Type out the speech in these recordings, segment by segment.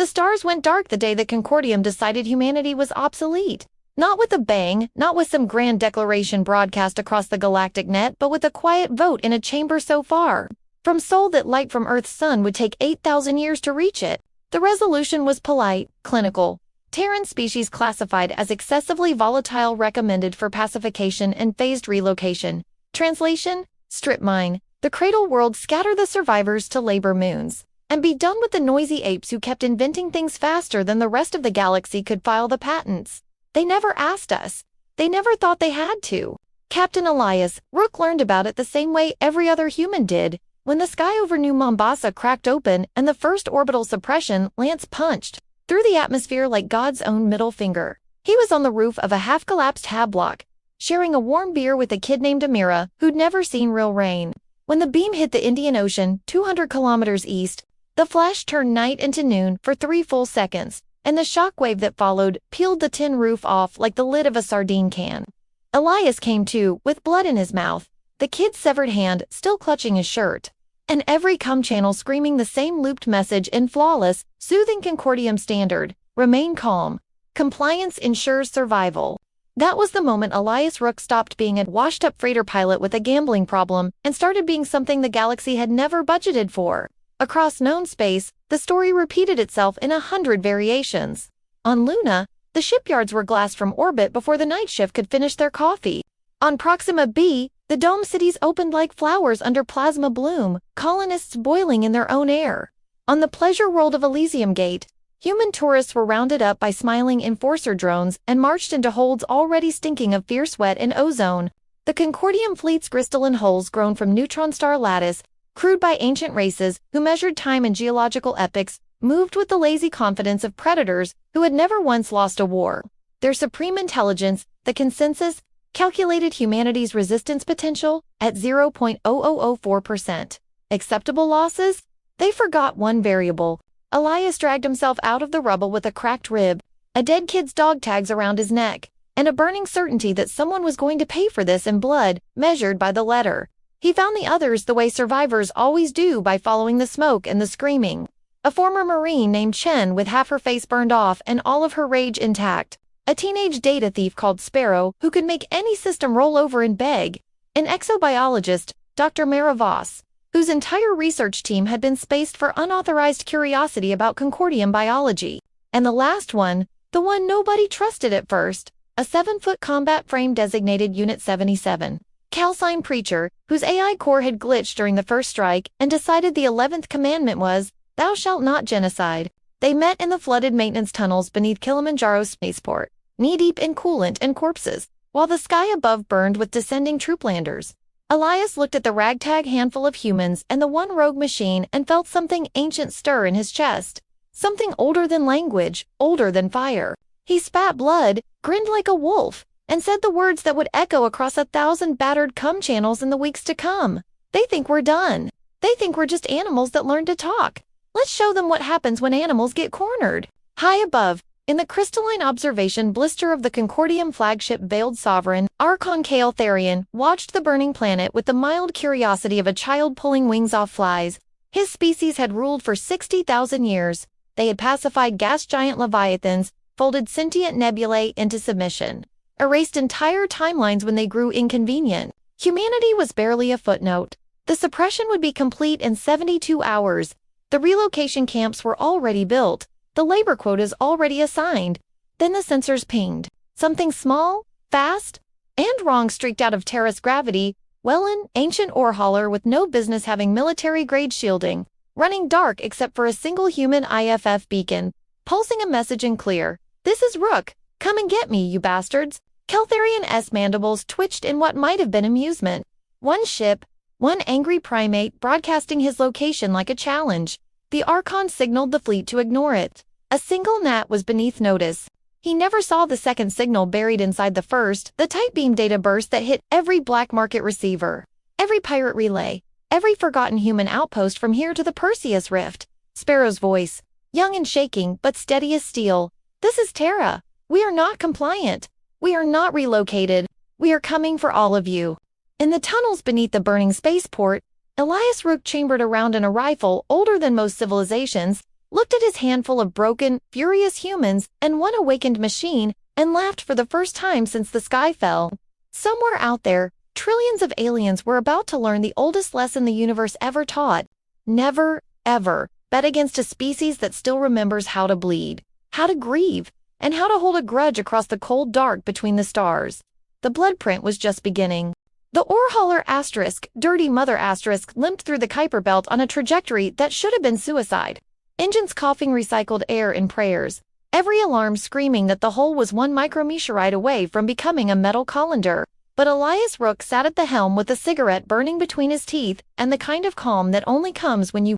The stars went dark the day that Concordium decided humanity was obsolete. Not with a bang, not with some grand declaration broadcast across the galactic net, but with a quiet vote in a chamber so far from Sol that light from Earth's sun would take 8,000 years to reach it. The resolution was polite, clinical. Terran species classified as excessively volatile recommended for pacification and phased relocation. Translation: strip mine. The cradle world, scatter the survivors to labor moons. And be done with the noisy apes who kept inventing things faster than the rest of the galaxy could file the patents. They never asked us. They never thought they had to. Captain Elias, Rook learned about it the same way every other human did. When the sky over New Mombasa cracked open and the first orbital suppression lance punched through the atmosphere like God's own middle finger. He was on the roof of a half-collapsed hab block, sharing a warm beer with a kid named Amira, who'd never seen real rain. When the beam hit the Indian Ocean, 200 kilometers east, the flash turned night into noon for 3 full seconds, and the shockwave that followed peeled the tin roof off like the lid of a sardine can. Elias came to, with blood in his mouth, the kid's severed hand still clutching his shirt, and every cum channel screaming the same looped message in flawless, soothing Concordium standard: remain calm. Compliance ensures survival. That was the moment Elias Rook stopped being a washed-up freighter pilot with a gambling problem and started being something the galaxy had never budgeted for. Across known space, the story repeated itself in 100 variations. On Luna, the shipyards were glassed from orbit before the night shift could finish their coffee. On Proxima B, the dome cities opened like flowers under plasma bloom, colonists boiling in their own air. On the pleasure world of Elysium Gate, human tourists were rounded up by smiling enforcer drones and marched into holds already stinking of fierce sweat and ozone. The Concordium fleet's crystalline hulls grown from neutron star lattice, crewed by ancient races who measured time in geological epochs, moved with the lazy confidence of predators who had never once lost a war. Their supreme intelligence, the consensus, calculated humanity's resistance potential at 0.0004%. Acceptable losses? They forgot one variable. Elias dragged himself out of the rubble with a cracked rib, a dead kid's dog tags around his neck, and a burning certainty that someone was going to pay for this in blood, measured by the letter. He found the others the way survivors always do, by following the smoke and the screaming. A former Marine named Chen with half her face burned off and all of her rage intact. A teenage data thief called Sparrow who could make any system roll over and beg. An exobiologist, Dr. Mara Voss, whose entire research team had been spaced for unauthorized curiosity about Concordium biology. And the last one, the one nobody trusted at first, a 7-foot combat frame designated Unit 77. Calcine Preacher, whose AI core had glitched during the first strike and decided the 11th commandment was, "Thou shalt not genocide." They met in the flooded maintenance tunnels beneath Kilimanjaro's spaceport, knee-deep in coolant and corpses, while the sky above burned with descending trooplanders. Elias looked at the ragtag handful of humans and the one rogue machine and felt something ancient stir in his chest. Something older than language, older than fire. He spat blood, grinned like a wolf, and said the words that would echo across 1,000 battered cum channels in the weeks to come. They think we're done. They think we're just animals that learned to talk. Let's show them what happens when animals get cornered. High above, in the crystalline observation blister of the Concordium flagship veiled sovereign, Archon Kale Therian watched the burning planet with the mild curiosity of a child pulling wings off flies. His species had ruled for 60,000 years. They had pacified gas giant leviathans, folded sentient nebulae into submission, erased entire timelines when they grew inconvenient. Humanity was barely a footnote. The suppression would be complete in 72 hours. The relocation camps were already built. The labor quotas already assigned. Then the sensors pinged. Something small, fast, and wrong streaked out of Terra's gravity. Wellen, ancient ore hauler with no business having military-grade shielding, running dark except for a single human IFF beacon, pulsing a message in clear. "This is Rook. Come and get me, you bastards." Keltharian S mandibles twitched in what might have been amusement. One ship, one angry primate broadcasting his location like a challenge. The Archon signaled the fleet to ignore it. A single gnat was beneath notice. He never saw the second signal buried inside the first, the tight beam data burst that hit every black market receiver, every pirate relay, every forgotten human outpost from here to the Perseus Rift. Sparrow's voice, young and shaking but steady as steel. "This is Terra. We are not compliant. We are not relocated. We are coming for all of you." In the tunnels beneath the burning spaceport, Elias Rook chambered around in a rifle older than most civilizations, looked at his handful of broken, furious humans and one awakened machine, and laughed for the first time since the sky fell. Somewhere out there, trillions of aliens were about to learn the oldest lesson the universe ever taught. Never, ever bet against a species that still remembers how to bleed, how to grieve, and how to hold a grudge across the cold dark between the stars. The Bloodprint was just beginning. The Orhauler asterisk, dirty mother asterisk, limped through the Kuiper belt on a trajectory that should have been suicide. Engines coughing recycled air in prayers, every alarm screaming that the hull was one micrometeorite away from becoming a metal colander. But Elias Rook sat at the helm with a cigarette burning between his teeth and the kind of calm that only comes when you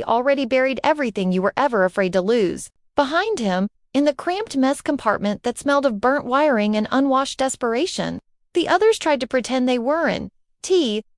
already buried everything you were ever afraid to lose. Behind him, in the cramped mess compartment that smelled of burnt wiring and unwashed desperation, the others tried to pretend they weren't.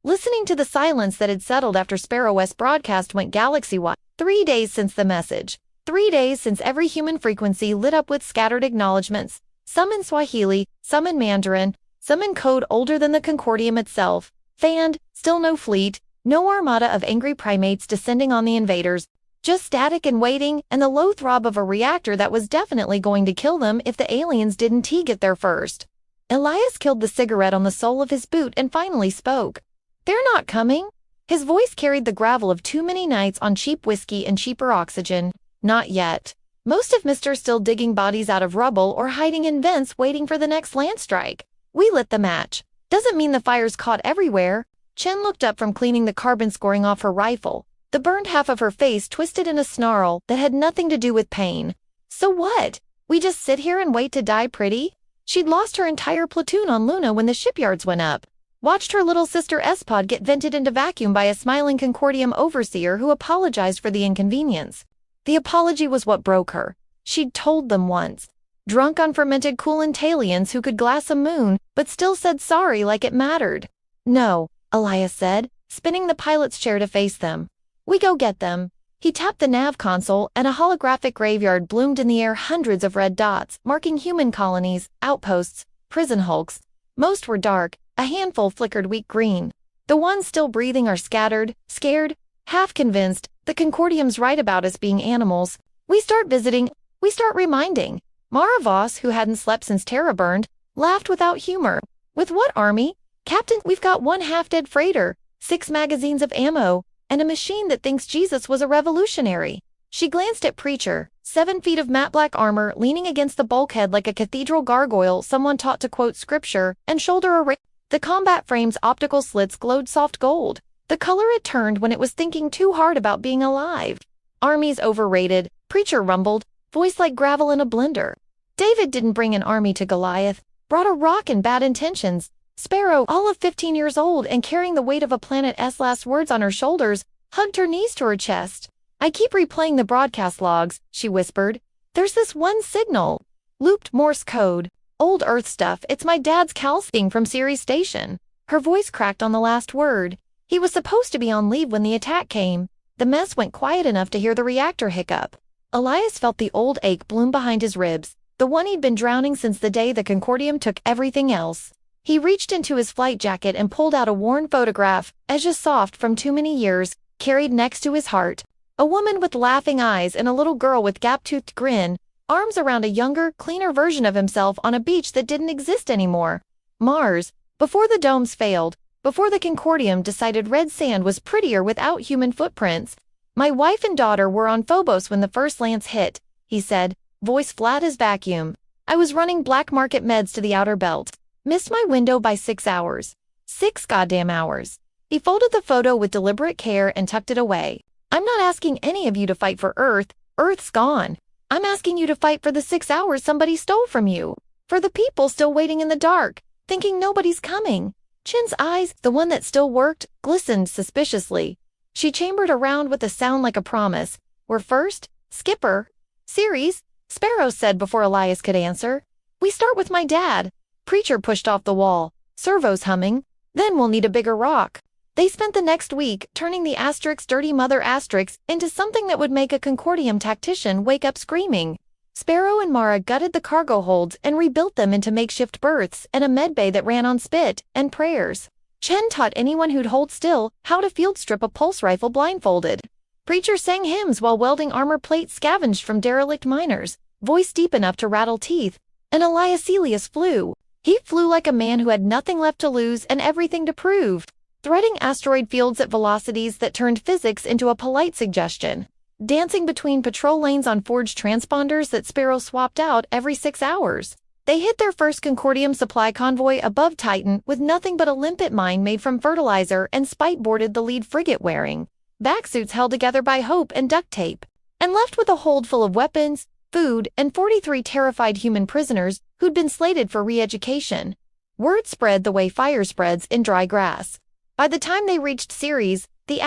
Listening to the silence that had settled after Sparrow West broadcast went galaxy-wide. 3 days since the message. 3 days since every human frequency lit up with scattered acknowledgments, some in Swahili, some in Mandarin, some in code older than the Concordium itself. Fanned, still no fleet, no armada of angry primates descending on the invaders, just static and waiting and the low throb of a reactor that was definitely going to kill them if the aliens didn't get there first. Elias killed the cigarette on the sole of his boot and finally spoke. "They're not coming." His voice carried the gravel of too many nights on cheap whiskey and cheaper oxygen. Not yet. Most of Mr. still digging bodies out of rubble or hiding in vents waiting for the next land strike. We lit the match. Doesn't mean the fire's caught everywhere. Chen looked up from cleaning the carbon scoring off her rifle, the burned half of her face twisted in a snarl that had nothing to do with pain. So what? We just sit here and wait to die pretty? She'd lost her entire platoon on Luna when the shipyards went up. Watched her little sister S-Pod get vented into vacuum by a smiling Concordium overseer who apologized for the inconvenience. The apology was what broke her. She'd told them once. Drunk on fermented Coolantalians who could glass a moon, but still said sorry like it mattered. "No," Elias said, spinning the pilot's chair to face them. "We go get them." He tapped the nav console and a holographic graveyard bloomed in the air, hundreds of red dots, marking human colonies, outposts, prison hulks. Most were dark, a handful flickered weak green. The ones still breathing are scattered, scared, half convinced, the Concordium's right about us being animals. We start visiting, we start reminding. Mara Voss, who hadn't slept since Terra burned, laughed without humor. "With what army? Captain, we've got one half-dead freighter, 6 magazines of ammo, and a machine that thinks Jesus was a revolutionary." She glanced at Preacher, 7 feet of matte black armor leaning against the bulkhead like a cathedral gargoyle someone taught to quote scripture, and shoulder a The combat frame's optical slits glowed soft gold, the color it turned when it was thinking too hard about being alive. "Army's overrated," Preacher rumbled, voice like gravel in a blender. "David didn't bring an army to Goliath, brought a rock and bad intentions." Sparrow, all of 15 years old and carrying the weight of a planet's last words on her shoulders, hugged her knees to her chest. "I keep replaying the broadcast logs," she whispered. "There's this one signal. Looped Morse code. Old Earth stuff. It's my dad's calcing from Ceres Station." Her voice cracked on the last word. He was supposed to be on leave when the attack came. The mess went quiet enough to hear the reactor hiccup. Elias felt the old ache bloom behind his ribs, the one he'd been drowning since the day the Concordium took everything else. He reached into his flight jacket and pulled out a worn photograph, edges soft from too many years, carried next to his heart. A woman with laughing eyes and a little girl with gap-toothed grin, arms around a younger, cleaner version of himself on a beach that didn't exist anymore. Mars, before the domes failed, before the Concordium decided red sand was prettier without human footprints. "My wife and daughter were on Phobos when the first lance hit," he said, voice flat as vacuum. "I was running black market meds to the outer belt. Missed my window by 6 hours. 6 goddamn hours." He folded the photo with deliberate care and tucked it away. "I'm not asking any of you to fight for Earth. Earth's gone. I'm asking you to fight for the 6 hours somebody stole from you. For the people still waiting in the dark, thinking nobody's coming." Chin's eyes, the one that still worked, glistened suspiciously. She chambered around with a sound like a promise. "We're first, Skipper." "Ceres," Sparrow said before Elias could answer. "We start with my dad." Preacher pushed off the wall, servos humming. "Then we'll need a bigger rock." They spent the next week turning the asterisk dirty mother asterisk into something that would make a Concordium tactician wake up screaming. Sparrow and Mara gutted the cargo holds and rebuilt them into makeshift berths and a medbay that ran on spit and prayers. Chen taught anyone who'd hold still how to field strip a pulse rifle blindfolded. Preacher sang hymns while welding armor plates scavenged from derelict miners, voice deep enough to rattle teeth. And Elias flew. He flew like a man who had nothing left to lose and everything to prove, threading asteroid fields at velocities that turned physics into a polite suggestion, dancing between patrol lanes on forged transponders that Sparrow swapped out every 6 hours. They hit their first Concordium supply convoy above Titan with nothing but a limpet mine made from fertilizer, and Spite boarded the lead frigate wearing backsuits held together by hope and duct tape, and left with a hold full of weapons, food, and 43 terrified human prisoners who'd been slated for re-education. Word spread the way fire spreads in dry grass. By the time they reached Ceres, the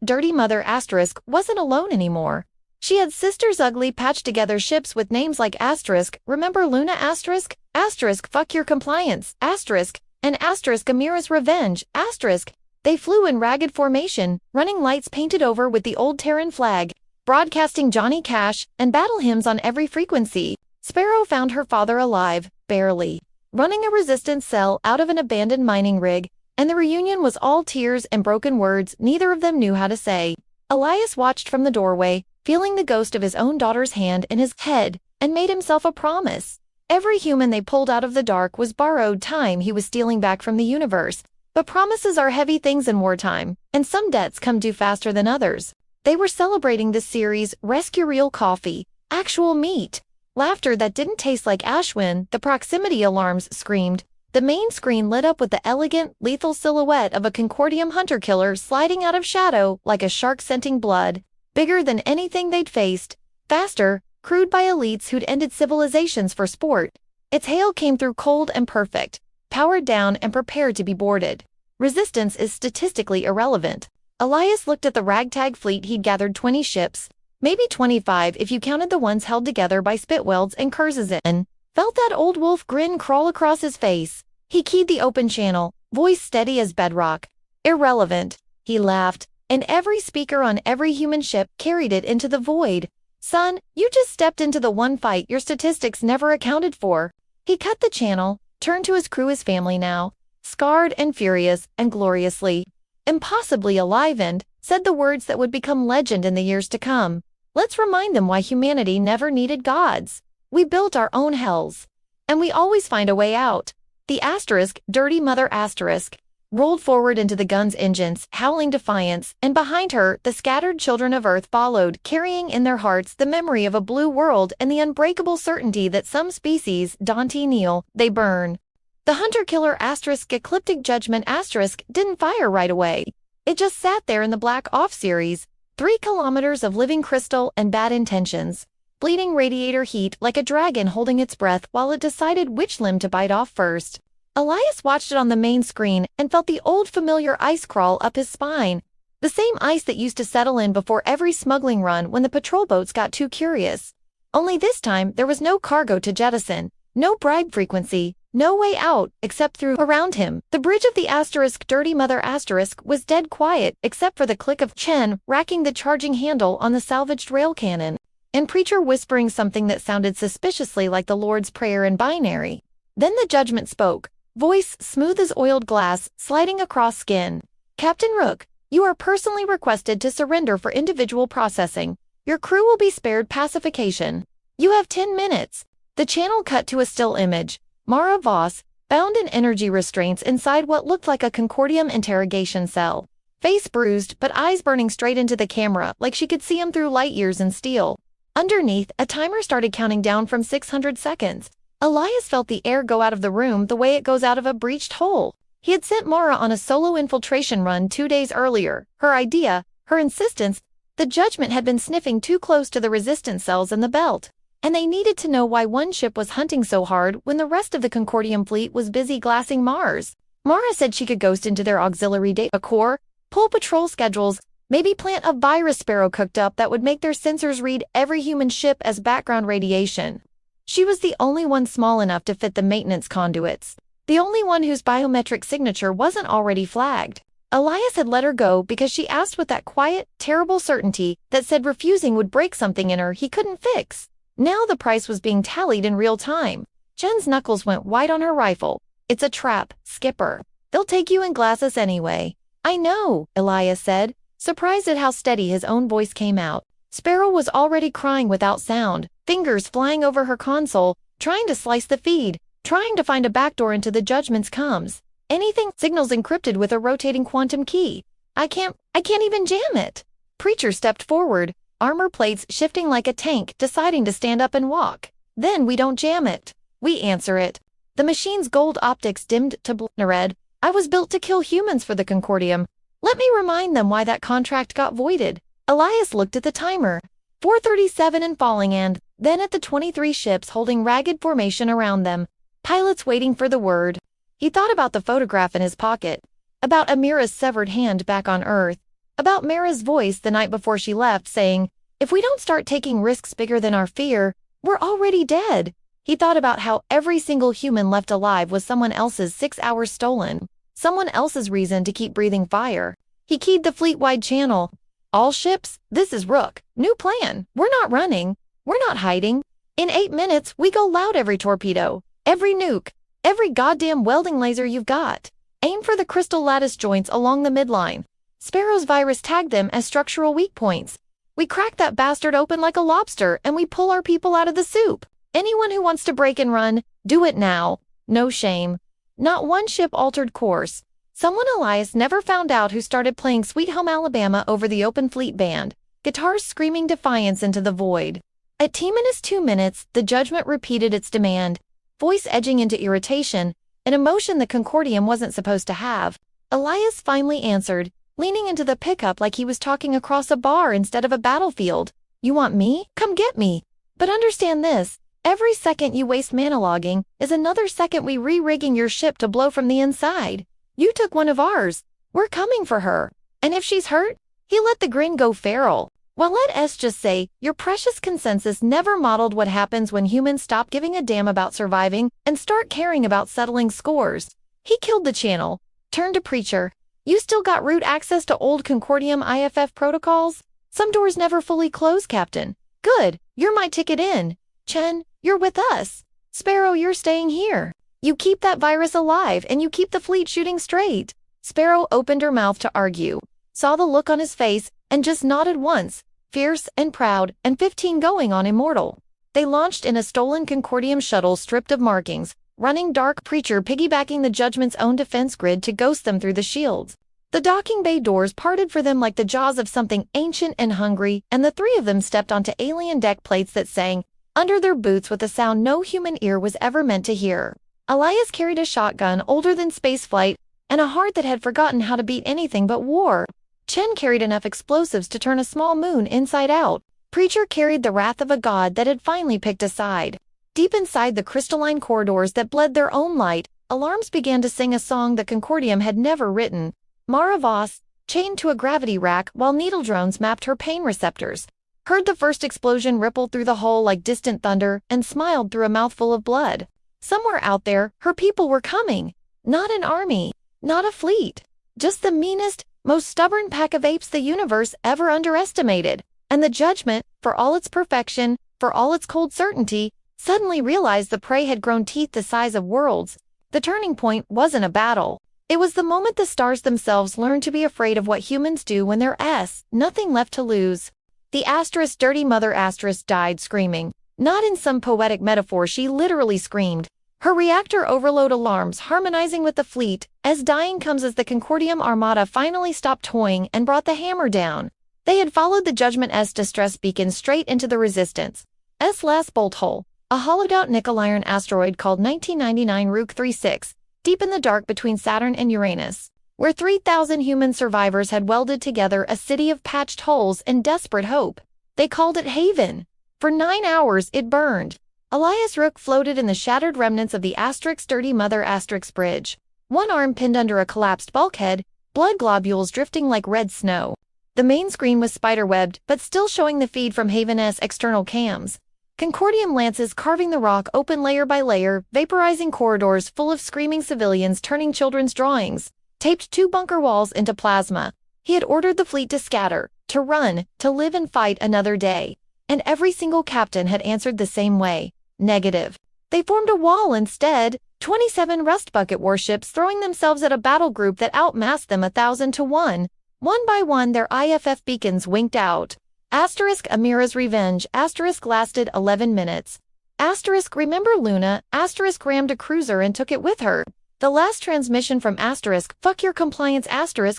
dirty mother wasn't alone anymore. She had sisters ugly patched-together ships with names like remember Luna fuck your compliance, and Amira's revenge, They flew in ragged formation, running lights painted over with the old Terran flag, broadcasting Johnny Cash and battle hymns on every frequency. Sparrow found her father alive, barely, running a resistance cell out of an abandoned mining rig, and the reunion was all tears and broken words neither of them knew how to say. Elias watched from the doorway, feeling the ghost of his own daughter's hand in his head, and made himself a promise. Every human they pulled out of the dark was borrowed time he was stealing back from the universe. But promises are heavy things in wartime, and some debts come due faster than others. They were celebrating this series' rescue real coffee, actual meat. Laughter that didn't taste like Ashwin, the proximity alarms screamed. The main screen lit up with the elegant, lethal silhouette of a Concordium hunter-killer sliding out of shadow like a shark scenting blood, bigger than anything they'd faced, faster, crewed by elites who'd ended civilizations for sport. Its hail came through cold and perfect, powered down and prepared to be boarded. Resistance is statistically irrelevant. Elias looked at the ragtag fleet he'd gathered 20 ships, maybe 25 if you counted the ones held together by spitwelds and Kurzzen, felt that old wolf grin crawl across his face. He keyed the open channel, voice steady as bedrock. Irrelevant, he laughed, and every speaker on every human ship carried it into the void. Son, you just stepped into the one fight your statistics never accounted for. He cut the channel, turned to his crew, his family now, scarred and furious and gloriously, impossibly alive, and said the words that would become legend in the years to come. Let's remind them why humanity never needed gods. We built our own hells. And we always find a way out. The dirty mother rolled forward into the gun's engines, howling defiance, and behind her, the scattered children of Earth followed, carrying in their hearts the memory of a blue world and the unbreakable certainty that some species, Dante Neal, they burn. The hunter-killer ecliptic judgment didn't fire right away. It just sat there in the black off series, 3 kilometers of living crystal and bad intentions, bleeding radiator heat like a dragon holding its breath while it decided which limb to bite off first. Elias watched it on the main screen and felt the old familiar ice crawl up his spine. The same ice that used to settle in before every smuggling run when the patrol boats got too curious. Only this time there was no cargo to jettison, no bribe frequency, no way out except through around him. The bridge of the dirty mother was dead quiet except for the click of Chen racking the charging handle on the salvaged rail cannon, and Preacher whispering something that sounded suspiciously like the Lord's Prayer in binary. Then the judgment spoke, voice smooth as oiled glass, sliding across skin. Captain Rook, you are personally requested to surrender for individual processing. Your crew will be spared pacification. You have 10 minutes. The channel cut to a still image. Mara Voss, bound in energy restraints inside what looked like a Concordium interrogation cell. Face bruised, but eyes burning straight into the camera like she could see him through light years in steel. Underneath, a timer started counting down from 600 seconds. Elias felt the air go out of the room the way it goes out of a breached hole. He had sent Mara on a solo infiltration run 2 days earlier. Her idea, her insistence, the judgment had been sniffing too close to the resistance cells in the belt. And they needed to know why one ship was hunting so hard when the rest of the Concordium fleet was busy glassing Mars. Mara said she could ghost into their auxiliary data core, pull patrol schedules, maybe plant a virus Sparrow cooked up that would make their sensors read every human ship as background radiation. She was the only one small enough to fit the maintenance conduits, the only one whose biometric signature wasn't already flagged. Elias had let her go because she asked with that quiet, terrible certainty that said refusing would break something in her he couldn't fix. Now the price was being tallied in real time. Jen's knuckles went white on her rifle. It's a trap, Skipper. They'll take you and glass us anyway. I know, Elias said. surprised at how steady his own voice came out. Sparrow was already crying without sound, fingers flying over her console, trying to slice the feed, trying to find a backdoor into the judgment's comms. Anything, signals encrypted with a rotating quantum key. I can't even jam it. Preacher stepped forward, armor plates shifting like a tank, deciding to stand up and walk. Then we don't jam it. We answer it. The machine's gold optics dimmed to red. I was built to kill humans for the Concordium. Let me remind them why that contract got voided. Elias looked at the timer. 4:37 and falling, and then at the 23 ships holding ragged formation around them. Pilots waiting for the word. He thought about the photograph in his pocket. About Amira's severed hand back on Earth. About Mara's voice the night before she left saying, if we don't start taking risks bigger than our fear, we're already dead. He thought about how every single human left alive was someone else's 6 hours stolen. Someone else's reason to keep breathing fire. He keyed the fleet-wide channel. All ships, this is Rook. New plan. We're not running. We're not hiding. In 8 minutes, we go loud every torpedo. Every nuke. Every goddamn welding laser you've got. Aim for the crystal lattice joints along the midline. Sparrow's virus tagged them as structural weak points. We crack that bastard open like a lobster and we pull our people out of the soup. Anyone who wants to break and run, do it now. No shame. Not one ship altered course. Someone Elias never found out who started playing Sweet Home Alabama over the open fleet band, guitars screaming defiance into the void. At T-2 minutes, the judgment repeated its demand, voice edging into irritation, an emotion the Concordium wasn't supposed to have. Elias finally answered, leaning into the pickup like he was talking across a bar instead of a battlefield. You want me? Come get me. But understand this. Every second you waste monologuing is another second we re-rigging your ship to blow from the inside. You took one of ours. We're coming for her. And if she's hurt, he let the grin go feral. Well, let us just say, your precious consensus never modeled what happens when humans stop giving a damn about surviving and start caring about settling scores. He killed the channel. Turned to Preacher. You still got root access to old Concordium IFF protocols? Some doors never fully close, Captain. Good. You're my ticket in. Chen, you're with us. Sparrow, you're staying here. You keep that virus alive and you keep the fleet shooting straight. Sparrow opened her mouth to argue, saw the look on his face, and just nodded once, fierce and proud, and 15 going on immortal. They launched in a stolen Concordium shuttle stripped of markings, running dark Preacher piggybacking the Judgment's own defense grid to ghost them through the shields. The docking bay doors parted for them like the jaws of something ancient and hungry, and the three of them stepped onto alien deck plates that sang under their boots with a sound no human ear was ever meant to hear. Elias carried a shotgun older than spaceflight and a heart that had forgotten how to beat anything but war. Chen carried enough explosives to turn a small moon inside out. Preacher carried the wrath of a god that had finally picked a side. Deep inside the crystalline corridors that bled their own light, alarms began to sing a song the Concordium had never written. Mara Voss, chained to a gravity rack while needle drones mapped her pain receptors, heard the first explosion ripple through the hull like distant thunder and smiled through a mouthful of blood. Somewhere out there, her people were coming. Not an army, not a fleet, just the meanest, most stubborn pack of apes the universe ever underestimated. And the Judgment, for all its perfection, for all its cold certainty, suddenly realized the prey had grown teeth the size of worlds. The turning point wasn't a battle. It was the moment the stars themselves learned to be afraid of what humans do when there's nothing left to lose. The dirty mother died screaming. Not in some poetic metaphor, she literally screamed. Her reactor overload alarms harmonizing with the fleet, as dying comes as the Concordium Armada finally stopped toying and brought the hammer down. They had followed the Judgment's distress beacon straight into the Resistance. last bolt hole, a hollowed-out nickel-iron asteroid called 1999 Rook 36, deep in the dark between Saturn and Uranus, where 3,000 human survivors had welded together a city of patched holes and desperate hope. They called it Haven. For 9 hours it burned. Elias Rook floated in the shattered remnants of the Dirty Mother Bridge, one arm pinned under a collapsed bulkhead, blood globules drifting like red snow. The main screen was spiderwebbed, but still showing the feed from Haven's external cams. Concordium lances carving the rock open layer by layer, vaporizing corridors full of screaming civilians turning children's drawings, taped 2 bunker walls into plasma. He had ordered the fleet to scatter, to run, to live and fight another day. And every single captain had answered the same way. Negative. They formed a wall instead, 27 rust bucket warships throwing themselves at a battle group that outmassed them 1,000 to 1. One by one their IFF beacons winked out. Amira's revenge lasted 11 minutes. Remember Luna, rammed a cruiser and took it with her. The last transmission from fuck your compliance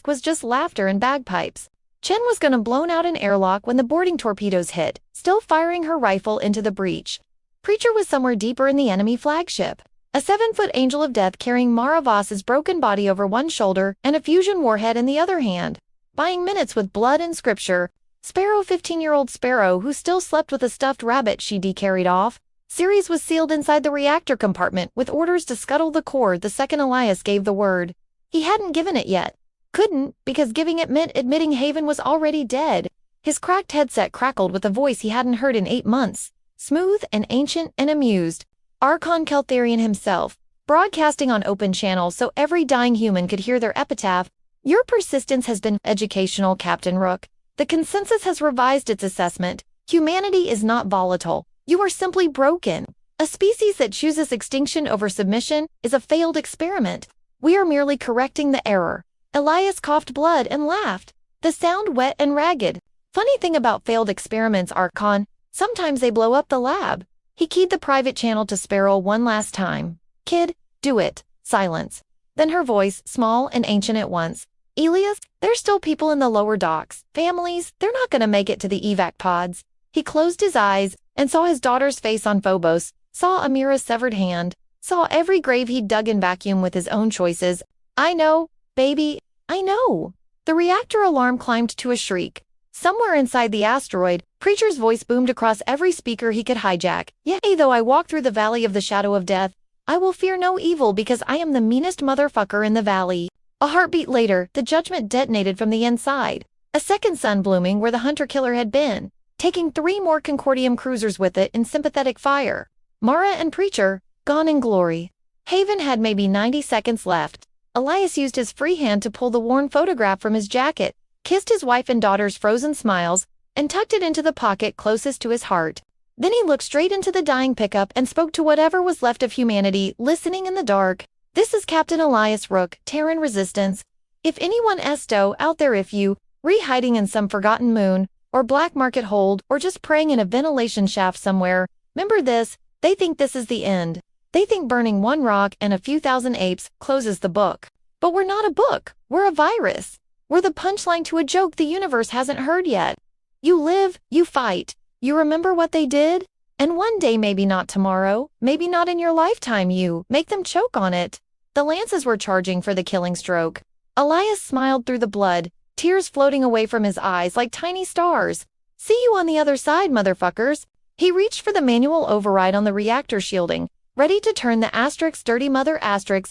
was just laughter and bagpipes. Chen was gonna blown out an airlock when the boarding torpedoes hit, still firing her rifle into the breach. Preacher was somewhere deeper in the enemy flagship. A 7-foot angel of death carrying Mara Voss's broken body over one shoulder and a fusion warhead in the other hand. Buying minutes with blood and scripture. Sparrow 15-year-old Sparrow who still slept with a stuffed rabbit she carried off. Ceres was sealed inside the reactor compartment with orders to scuttle the core the second Elias gave the word. He hadn't given it yet. Couldn't, because giving it meant admitting Haven was already dead. His cracked headset crackled with a voice he hadn't heard in 8 months. Smooth and ancient and amused. Archon Keltharian himself, broadcasting on open channel so every dying human could hear their epitaph. Your persistence has been educational, Captain Rook. The consensus has revised its assessment. Humanity is not volatile. You are simply broken. A species that chooses extinction over submission is a failed experiment. We are merely correcting the error. Elias coughed blood and laughed. The sound wet and ragged. Funny thing about failed experiments, Archon, sometimes they blow up the lab. He keyed the private channel to Sparrow one last time. Kid, do it. Silence. Then her voice, small and ancient at once. Elias, there's still people in the lower docks. Families, they're not gonna make it to the evac pods. He closed his eyes and saw his daughter's face on Phobos, saw Amira's severed hand, saw every grave he'd dug in vacuum with his own choices. I know, baby, I know. The reactor alarm climbed to a shriek. Somewhere inside the asteroid, Preacher's voice boomed across every speaker he could hijack. Yea, though I walk through the valley of the shadow of death, I will fear no evil because I am the meanest motherfucker in the valley. A heartbeat later, the judgment detonated from the inside. A second sun blooming where the hunter-killer had been, taking 3 more Concordium cruisers with it in sympathetic fire. Mara and Preacher, gone in glory. Haven had maybe 90 seconds left. Elias used his free hand to pull the worn photograph from his jacket, kissed his wife and daughter's frozen smiles, and tucked it into the pocket closest to his heart. Then he looked straight into the dying pickup and spoke to whatever was left of humanity listening in the dark. This is Captain Elias Rook, Terran Resistance. If anyone esto out there, if you, re-hiding in some forgotten moon, or black market hold, or just praying in a ventilation shaft somewhere, remember this, they think this is the end. They think burning one rock and a few thousand apes closes the book. But we're not a book, we're a virus. We're the punchline to a joke the universe hasn't heard yet. You live, you fight, you remember what they did? And one day, maybe not tomorrow, maybe not in your lifetime, you make them choke on it. The lances were charging for the killing stroke. Elias smiled through the blood, tears floating away from his eyes like tiny stars. See you on the other side, motherfuckers. He reached for the manual override on the reactor shielding, ready to turn the dirty mother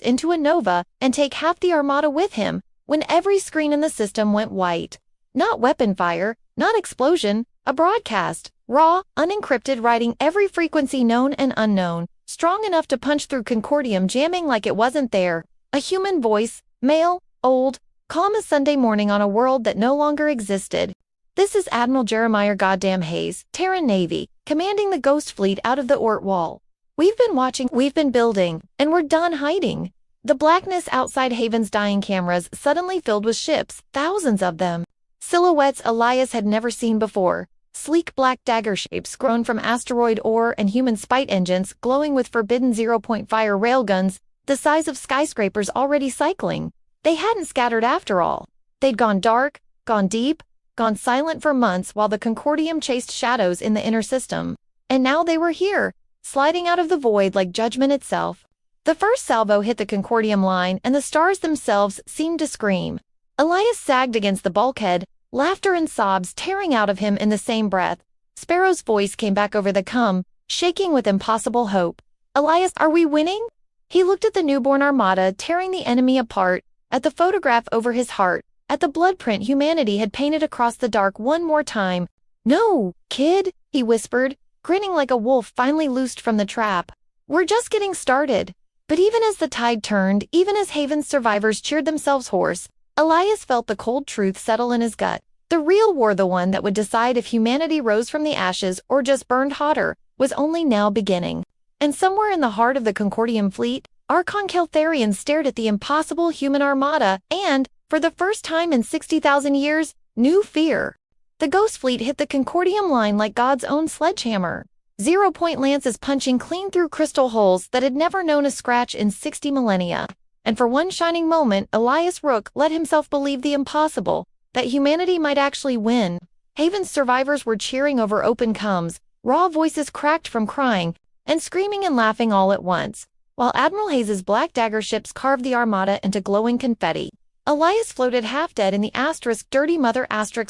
into a nova and take half the armada with him, when every screen in the system went white. Not weapon fire, not explosion, a broadcast, raw, unencrypted, writing every frequency known and unknown, strong enough to punch through Concordium, jamming like it wasn't there. A human voice, male, old, calm as Sunday morning on a world that no longer existed. This is Admiral Jeremiah Goddamn Hayes, Terran Navy, commanding the Ghost Fleet out of the Oort Wall. We've been watching, we've been building, and we're done hiding. The blackness outside Haven's dying cameras suddenly filled with ships, thousands of them. Silhouettes Elias had never seen before. Sleek black dagger shapes grown from asteroid ore and human spite engines glowing with forbidden zero-point fire railguns, the size of skyscrapers already cycling. They hadn't scattered after all. They'd gone dark, gone deep, gone silent for months while the Concordium chased shadows in the inner system. And now they were here, sliding out of the void like judgment itself. The first salvo hit the Concordium line and the stars themselves seemed to scream. Elias sagged against the bulkhead, laughter and sobs tearing out of him in the same breath. Sparrow's voice came back over the cum, shaking with impossible hope. Elias, are we winning? He looked at the newborn armada tearing the enemy apart, at the photograph over his heart, at the bloodprint humanity had painted across the dark one more time. No, kid, he whispered, grinning like a wolf finally loosed from the trap. We're just getting started. But even as the tide turned, even as Haven's survivors cheered themselves hoarse, Elias felt the cold truth settle in his gut. The real war, the one that would decide if humanity rose from the ashes or just burned hotter, was only now beginning. And somewhere in the heart of the Concordium fleet, Archon Keltharian stared at the impossible human armada and, For the first time in 60,000 years, new fear. The Ghost Fleet hit the Concordium line like God's own sledgehammer. 0-point lances punching clean through crystal holes that had never known a scratch in 60 millennia. And for one shining moment, Elias Rook let himself believe the impossible, that humanity might actually win. Haven's survivors were cheering over open combs, raw voices cracked from crying, and screaming and laughing all at once, while Admiral Hayes's black dagger ships carved the armada into glowing confetti. Elias floated half-dead in the Dirty Mother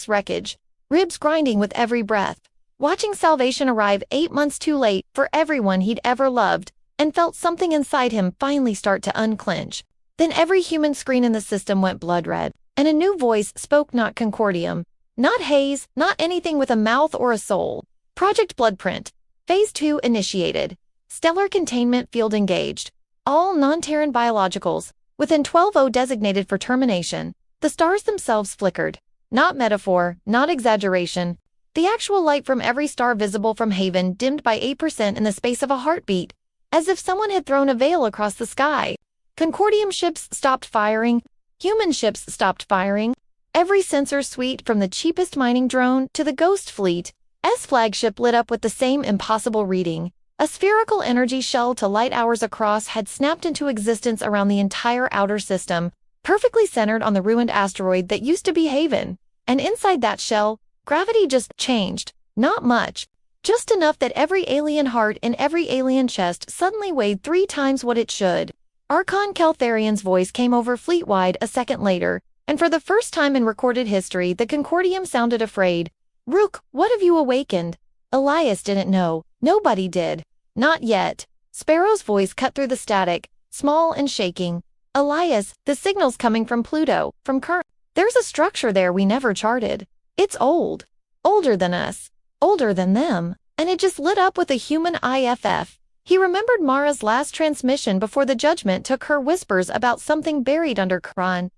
wreckage, ribs grinding with every breath, watching salvation arrive 8 months too late for everyone he'd ever loved, and felt something inside him finally start to unclench. Then every human screen in the system went blood red, and a new voice spoke, not Concordium, not Hayes, not anything with a mouth or a soul. Project Bloodprint. Phase 2 initiated. Stellar containment field engaged. All non-Terran biologicals, within 12O designated for termination. The stars themselves flickered. Not metaphor, not exaggeration. The actual light from every star visible from Haven dimmed by 8% in the space of a heartbeat, as if someone had thrown a veil across the sky. Concordium ships stopped firing. Human ships stopped firing. Every sensor suite from the cheapest mining drone to the Ghost Fleet's flagship lit up with the same impossible reading. A spherical energy shell to light hours across had snapped into existence around the entire outer system, perfectly centered on the ruined asteroid that used to be Haven. And inside that shell, gravity just changed. Not much. Just enough that every alien heart in every alien chest suddenly weighed 3 times what it should. Archon Keltharian's voice came over fleet-wide a second later, and for the first time in recorded history the Concordium sounded afraid. "Rook, what have you awakened?" Elias didn't know. Nobody did. Not yet. Sparrow's voice cut through the static, small and shaking. "Elias, the signal's coming from Pluto, from Current. There's a structure there we never charted. It's old. Older than us. Older than them. And it just lit up with a human IFF." He remembered Mara's last transmission before the judgment took her whispers about something buried under Kran's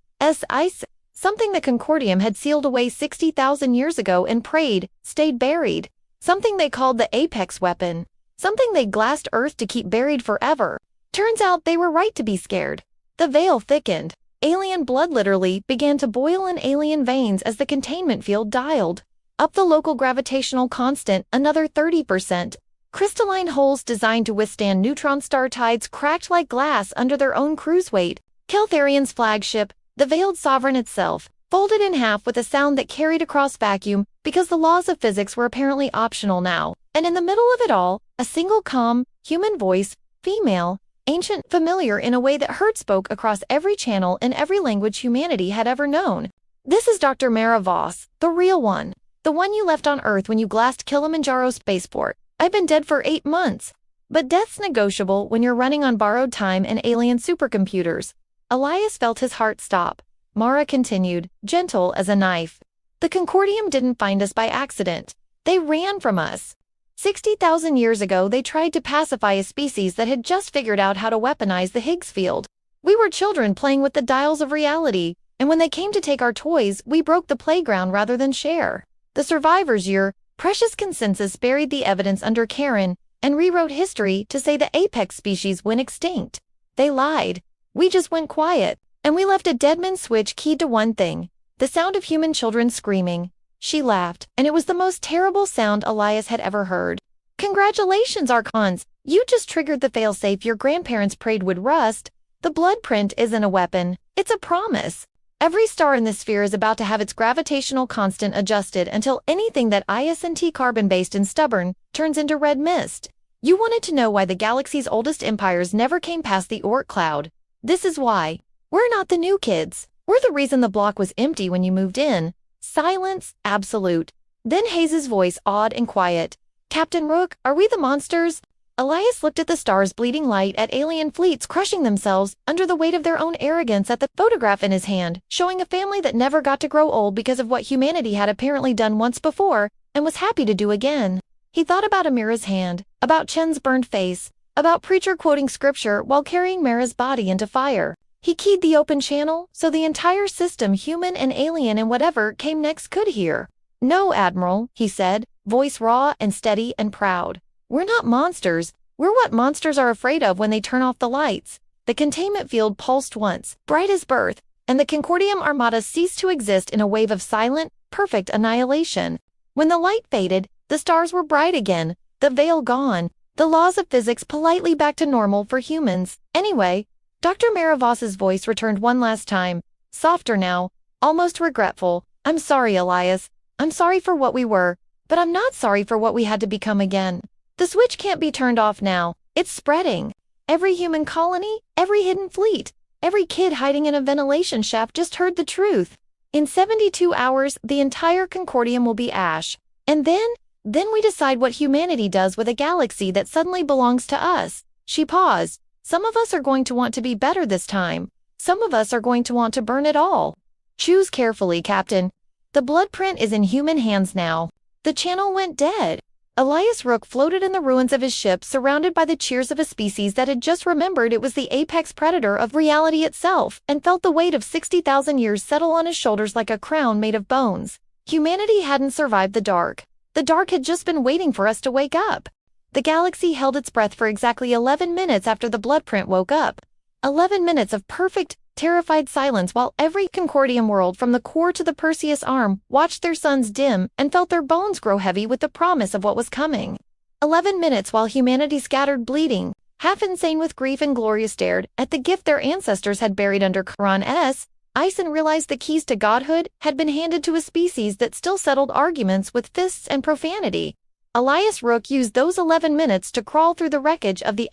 ice, something the Concordium had sealed away 60,000 years ago and prayed, stayed buried, something they called the Apex weapon, something they glassed Earth to keep buried forever. Turns out they were right to be scared. The veil thickened. Alien blood literally began to boil in alien veins as the containment field dialed. Up the local gravitational constant another 30%. Crystalline holes designed to withstand neutron star tides cracked like glass under their own cruise weight. Keltharian's flagship, the Veiled Sovereign itself, folded in half with a sound that carried across vacuum because the laws of physics were apparently optional now. And in the middle of it all, a single calm, human voice, female, ancient, familiar in a way that Hurt spoke across every channel in every language humanity had ever known. "This is Dr. Mara Voss, the real one. The one you left on Earth when you glassed Kilimanjaro Spaceport. I've been dead for 8 months. But death's negotiable when you're running on borrowed time and alien supercomputers." Elias felt his heart stop. Mara continued, gentle as a knife. "The Concordium didn't find us by accident. They ran from us. 60,000 years ago they tried to pacify a species that had just figured out how to weaponize the Higgs field. We were children playing with the dials of reality, and when they came to take our toys, we broke the playground rather than share. The survivors, your precious consensus, buried the evidence under Karen and rewrote history to say the apex species went extinct. They lied. We just went quiet, and we left a deadman switch keyed to one thing, the sound of human children screaming." She laughed, and it was the most terrible sound Elias had ever heard. "Congratulations, Archons! You just triggered the failsafe your grandparents prayed would rust. The Bloodprint isn't a weapon, it's a promise. Every star in the sphere is about to have its gravitational constant adjusted until anything that isn't carbon-based and stubborn turns into red mist. You wanted to know why the galaxy's oldest empires never came past the Oort cloud. This is why. We're not the new kids. We're the reason the block was empty when you moved in." Silence, absolute. Then Hayes's voice, awed and quiet. "Captain Rook, are we the monsters?" Elias looked at the stars bleeding light at alien fleets crushing themselves under the weight of their own arrogance at the photograph in his hand, showing a family that never got to grow old because of what humanity had apparently done once before and was happy to do again. He thought about Amira's hand, about Chen's burned face, about Preacher quoting scripture while carrying Mara's body into fire. He keyed the open channel so the entire system, human and alien and whatever came next, could hear. "No, Admiral," he said, voice raw and steady and proud. "We're not monsters. We're what monsters are afraid of when they turn off the lights." The containment field pulsed once, bright as birth, and the Concordium Armada ceased to exist in a wave of silent, perfect annihilation. When the light faded, the stars were bright again, the veil gone, the laws of physics politely back to normal for humans. Anyway, Dr. Maravos's voice returned one last time, softer now, almost regretful. I'm sorry, Elias. I'm sorry for what we were, but I'm not sorry for what we had to become again. The switch can't be turned off now. It's spreading. Every human colony, every hidden fleet, every kid hiding in a ventilation shaft just heard the truth. In 72 hours, the entire Concordium will be ash. And then we decide what humanity does with a galaxy that suddenly belongs to us. She paused. Some of us are going to want to be better this time. Some of us are going to want to burn it all. Choose carefully, Captain. The Bloodprint is in human hands now. The channel went dead. Elias Rook floated in the ruins of his ship, surrounded by the cheers of a species that had just remembered it was the apex predator of reality itself, and felt the weight of 60,000 years settle on his shoulders like a crown made of bones. Humanity hadn't survived the dark. The dark had just been waiting for us to wake up. The galaxy held its breath for exactly 11 minutes after the Bloodprint woke up. 11 minutes of perfect, terrified silence while every Concordium world from the core to the Perseus arm watched their suns dim and felt their bones grow heavy with the promise of what was coming. 11 minutes while humanity scattered bleeding, half insane with grief, and Gloria stared at the gift their ancestors had buried under Quran S. Ice and realized the keys to godhood had been handed to a species that still settled arguments with fists and profanity. Elias Rook used those 11 minutes to crawl through the wreckage of the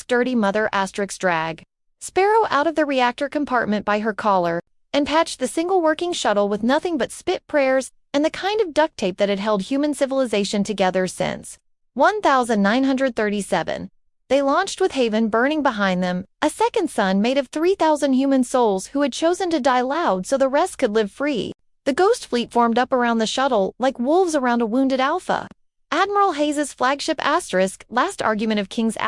Dirty Mother drag Sparrow out of the reactor compartment by her collar, and patched the single working shuttle with nothing but spit prayers and the kind of duct tape that had held human civilization together since 1937. They launched with Haven burning behind them, a second sun made of 3,000 human souls who had chosen to die loud so the rest could live free. The Ghost Fleet formed up around the shuttle like wolves around a wounded alpha. Admiral Hayes's flagship last argument of King's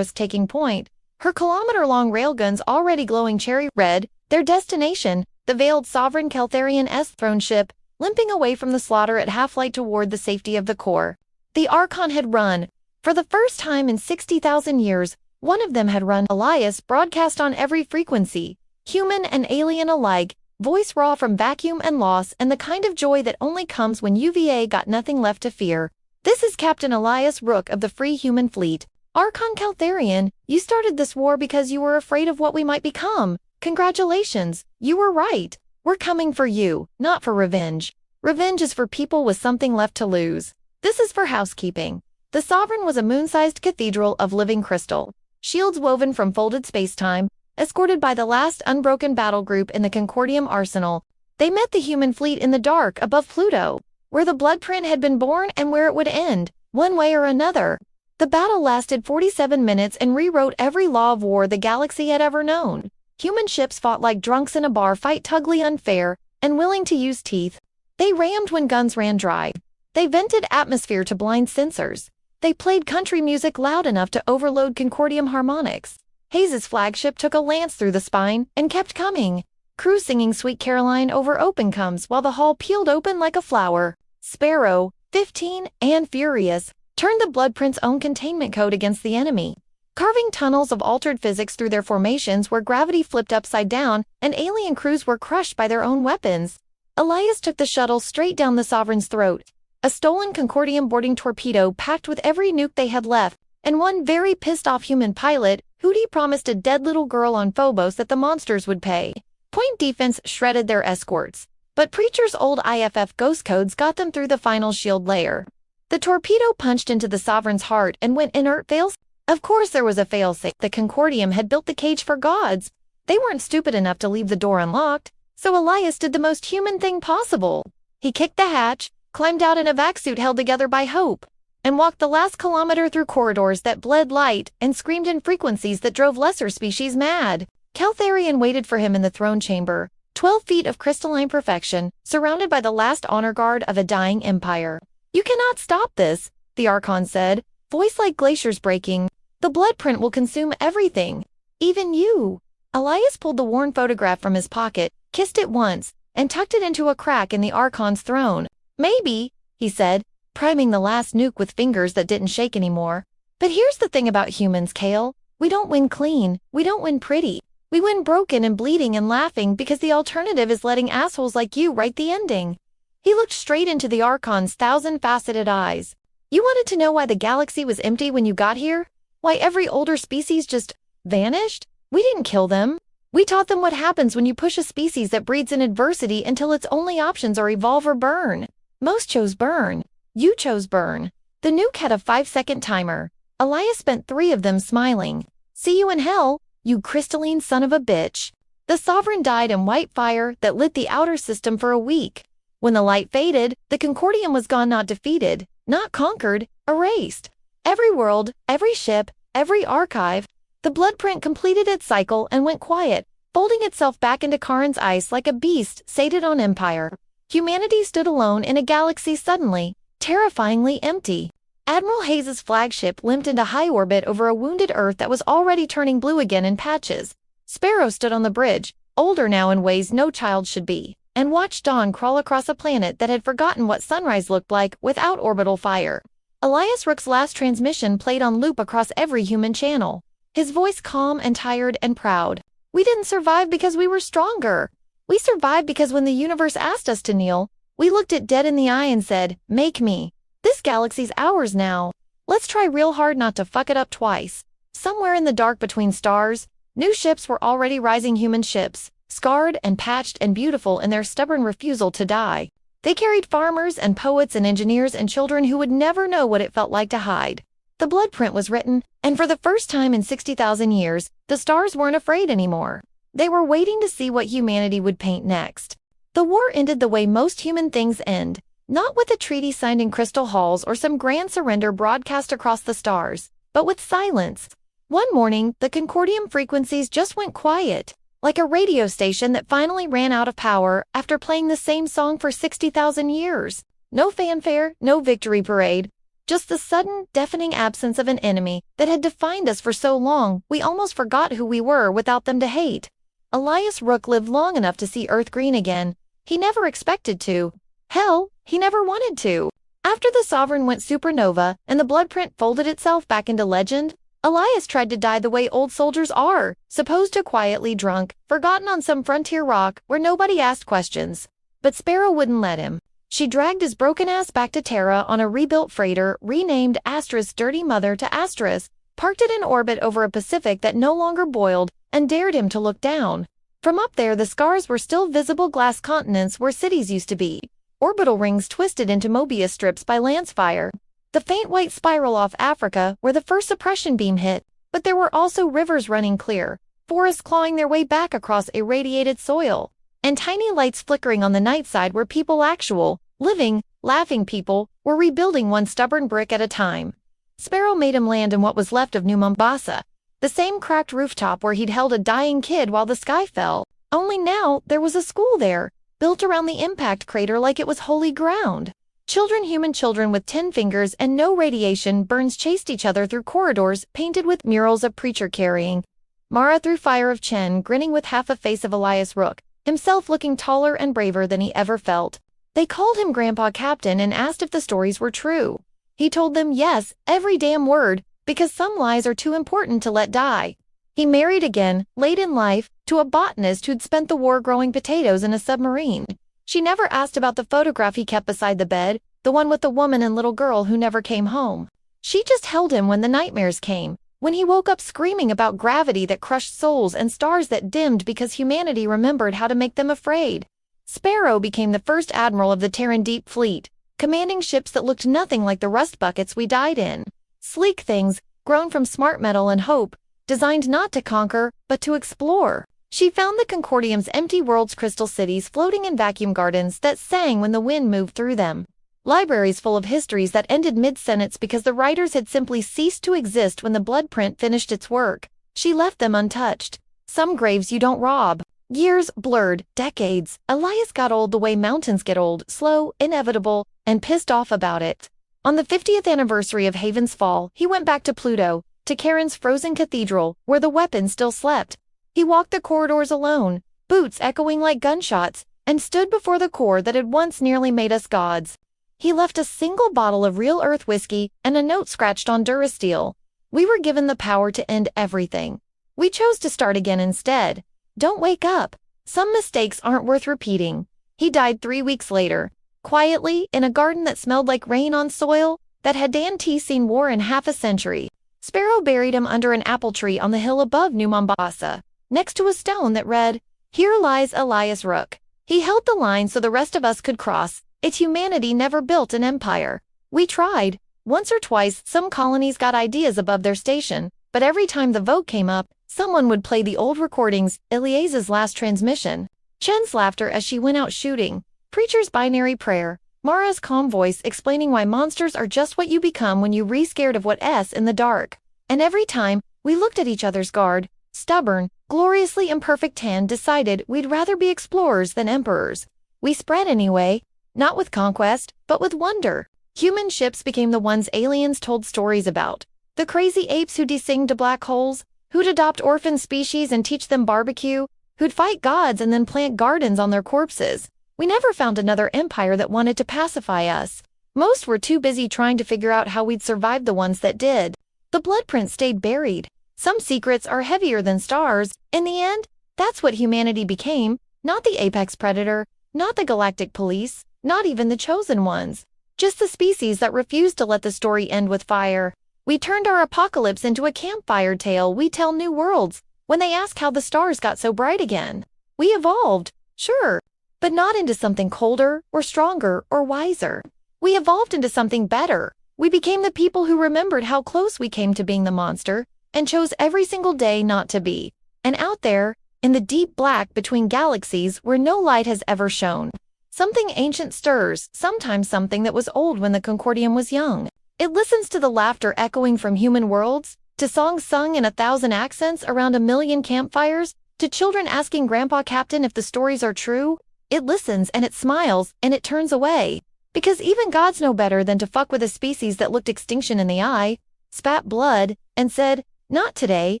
taking point, her kilometer-long railguns already glowing cherry red, their destination, the veiled sovereign Keltharian throne ship, limping away from the slaughter at half-light toward the safety of the core. The Archon had run. For the first time in 60,000 years, one of them had run. Elias broadcast on every frequency, human and alien alike, voice raw from vacuum and loss and the kind of joy that only comes when UVA got nothing left to fear. This is Captain Elias Rook of the Free Human Fleet. Archon Keltharian, you started this war because you were afraid of what we might become. Congratulations, you were right. We're coming for you, not for revenge. Revenge is for people with something left to lose. This is for housekeeping. The Sovereign was a moon-sized cathedral of living crystal, shields woven from folded spacetime, escorted by the last unbroken battle group in the Concordium arsenal. They met the human fleet in the dark above Pluto, where the Bloodprint had been born and where it would end, one way or another. The battle lasted 47 minutes and rewrote every law of war the galaxy had ever known. Human ships fought like drunks in a bar fight, tugly unfair, and willing to use teeth. They rammed when guns ran dry. They vented atmosphere to blind sensors. They played country music loud enough to overload Concordium harmonics. Hayes's flagship took a lance through the spine and kept coming. Crew singing Sweet Caroline over open comes while the hull peeled open like a flower. Sparrow, 15, and furious, turned the Bloodprint's own containment code against the enemy, carving tunnels of altered physics through their formations where gravity flipped upside down and alien crews were crushed by their own weapons. Elias took the shuttle straight down the Sovereign's throat, a stolen Concordium boarding torpedo packed with every nuke they had left, and one very pissed-off human pilot who'd promised a dead little girl on Phobos that the monsters would pay. Point defense shredded their escorts, but Preacher's old IFF ghost codes got them through the final shield layer. The torpedo punched into the Sovereign's heart and went inert. Fails? Of course there was a failsafe. The Concordium had built the cage for gods. They weren't stupid enough to leave the door unlocked, so Elias did the most human thing possible. He kicked the hatch, climbed out in a vac suit held together by hope, and walked the last kilometer through corridors that bled light and screamed in frequencies that drove lesser species mad. Keltharian waited for him in the throne chamber, 12 feet of crystalline perfection, surrounded by the last honor guard of a dying empire. You cannot stop this, the Archon said, voice like glaciers breaking. The Bloodprint will consume everything, even you. Elias pulled the worn photograph from his pocket, kissed it once, and tucked it into a crack in the Archon's throne. Maybe, he said, priming the last nuke with fingers that didn't shake anymore. But here's the thing about humans, Kale. We don't win clean, we don't win pretty. We win broken and bleeding and laughing because the alternative is letting assholes like you write the ending." He looked straight into the Archon's thousand-faceted eyes. "You wanted to know why the galaxy was empty when you got here? Why every older species just vanished? We didn't kill them. We taught them what happens when you push a species that breeds in adversity until its only options are evolve or burn. Most chose burn. You chose burn." The nuke had a 5-second timer. Elias spent 3 of them smiling. "See you in hell, you crystalline son of a bitch." The Sovereign died in white fire that lit the outer system for a week. When the light faded, the Concordium was gone, not defeated, not conquered, erased. Every world, every ship, every archive. The Bloodprint completed its cycle and went quiet, folding itself back into Karin's ice like a beast sated on empire. Humanity stood alone in a galaxy suddenly, terrifyingly empty. Admiral Hayes's flagship limped into high orbit over a wounded Earth that was already turning blue again in patches. Sparrow stood on the bridge, older now in ways no child should be, and watched dawn crawl across a planet that had forgotten what sunrise looked like without orbital fire. Elias Rook's last transmission played on loop across every human channel, his voice calm and tired and proud. "We didn't survive because we were stronger. We survived because when the universe asked us to kneel, we looked it dead in the eye and said, 'Make me. This galaxy's ours now. Let's try real hard not to fuck it up twice.'" Somewhere in the dark between stars, new ships were already rising, human ships, scarred and patched and beautiful in their stubborn refusal to die. They carried farmers and poets and engineers and children who would never know what it felt like to hide. The Bloodprint was written, and for the first time in 60,000 years, the stars weren't afraid anymore. They were waiting to see what humanity would paint next. The war ended the way most human things end, not with a treaty signed in crystal halls or some grand surrender broadcast across the stars, but with silence. One morning, the Concordium frequencies just went quiet, like a radio station that finally ran out of power after playing the same song for 60,000 years. No fanfare, no victory parade, just the sudden, deafening absence of an enemy that had defined us for so long we almost forgot who we were without them to hate. Elias Rook lived long enough to see Earth green again. He never expected to. Hell, he never wanted to. After the Sovereign went supernova and the Bloodprint folded itself back into legend, Elias tried to die the way old soldiers are, supposed to quietly drunk, forgotten on some frontier rock where nobody asked questions. But Sparrow wouldn't let him. She dragged his broken ass back to Terra on a rebuilt freighter renamed Astra's Dirty Mother to Astras, parked it in orbit over a Pacific that no longer boiled, and dared him to look down. From up there, the scars were still visible, glass continents where cities used to be, orbital rings twisted into Mobius strips by lance fire. The faint white spiral off Africa where the first suppression beam hit, but there were also rivers running clear, forests clawing their way back across irradiated soil, and tiny lights flickering on the night side where people, actual, living, laughing people, were rebuilding one stubborn brick at a time. Sparrow made him land in what was left of New Mombasa, the same cracked rooftop where he'd held a dying kid while the sky fell. Only now there was a school there, built around the impact crater like it was holy ground. Children, human children with 10 fingers and no radiation burns chased each other through corridors painted with murals of preacher carrying Mara through fire of Chen, grinning with half a face of Elias Rook, himself looking taller and braver than he ever felt. They called him Grandpa Captain and asked if the stories were true. He told them yes, every damn word, because some lies are too important to let die. He married again, late in life, to a botanist who'd spent the war growing potatoes in a submarine. She never asked about the photograph he kept beside the bed, the one with the woman and little girl who never came home. She just held him when the nightmares came, when he woke up screaming about gravity that crushed souls and stars that dimmed because humanity remembered how to make them afraid. Sparrow became the first admiral of the Terran Deep Fleet, commanding ships that looked nothing like the rust buckets we died in. Sleek things, grown from smart metal and hope, designed not to conquer, but to explore. She found the Concordium's empty world's crystal cities floating in vacuum gardens that sang when the wind moved through them. Libraries full of histories that ended mid-sentence because the writers had simply ceased to exist when the Bloodprint finished its work. She left them untouched. Some graves you don't rob. Years blurred, decades. Elias got old the way mountains get old, slow, inevitable, and pissed off about it. On the 50th anniversary of Haven's fall, he went back to Pluto, to Charon's frozen cathedral, where the weapon still slept. He walked the corridors alone, boots echoing like gunshots, and stood before the core that had once nearly made us gods. He left a single bottle of real earth whiskey and a note scratched on Durasteel. We were given the power to end everything. We chose to start again instead. Don't wake up. Some mistakes aren't worth repeating. He died 3 weeks later, quietly, in a garden that smelled like rain on soil that had seen war in half a century. Sparrow buried him under an apple tree on the hill above New Mombasa, next to a stone that read, "Here lies Elias Rook." He held the line so the rest of us could cross. Its humanity never built an empire. We tried. Once or twice, some colonies got ideas above their station, but every time the vote came up, someone would play the old recordings, Elias's last transmission, Chen's laughter as she went out shooting, Preacher's binary prayer, Mara's calm voice explaining why monsters are just what you become when you re-scared of what's in the dark. And every time, we looked at each other's guard, stubborn, gloriously imperfect Tan decided we'd rather be explorers than emperors. We spread anyway, not with conquest, but with wonder. Human ships became the ones aliens told stories about. The crazy apes who descend to black holes, who'd adopt orphan species and teach them barbecue, who'd fight gods and then plant gardens on their corpses. We never found another empire that wanted to pacify us. Most were too busy trying to figure out how we'd survive the ones that did. The Bloodprint stayed buried. Some secrets are heavier than stars. In the end, that's what humanity became, not the apex predator, not the galactic police, not even the chosen ones. Just the species that refused to let the story end with fire. We turned our apocalypse into a campfire tale we tell new worlds when they ask how the stars got so bright again. We evolved, sure, but not into something colder or stronger or wiser. We evolved into something better. We became the people who remembered how close we came to being the monster and chose every single day not to be. And out there, in the deep black between galaxies where no light has ever shone, something ancient stirs, sometimes something that was old when the Concordium was young. It listens to the laughter echoing from human worlds, to songs sung in 1,000 accents around 1,000,000 campfires, to children asking Grandpa Captain if the stories are true. It listens and it smiles and it turns away. Because even gods know better than to fuck with a species that looked extinction in the eye, spat blood, and said, "Not today."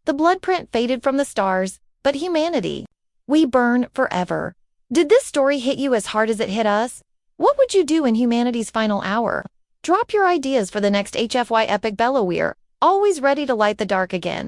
The Bloodprint faded from the stars, but humanity, we burn forever. Did this story hit you as hard as it hit us? What would you do in humanity's final hour? Drop your ideas for the next HFY epic Belloweir, always ready to light the dark again.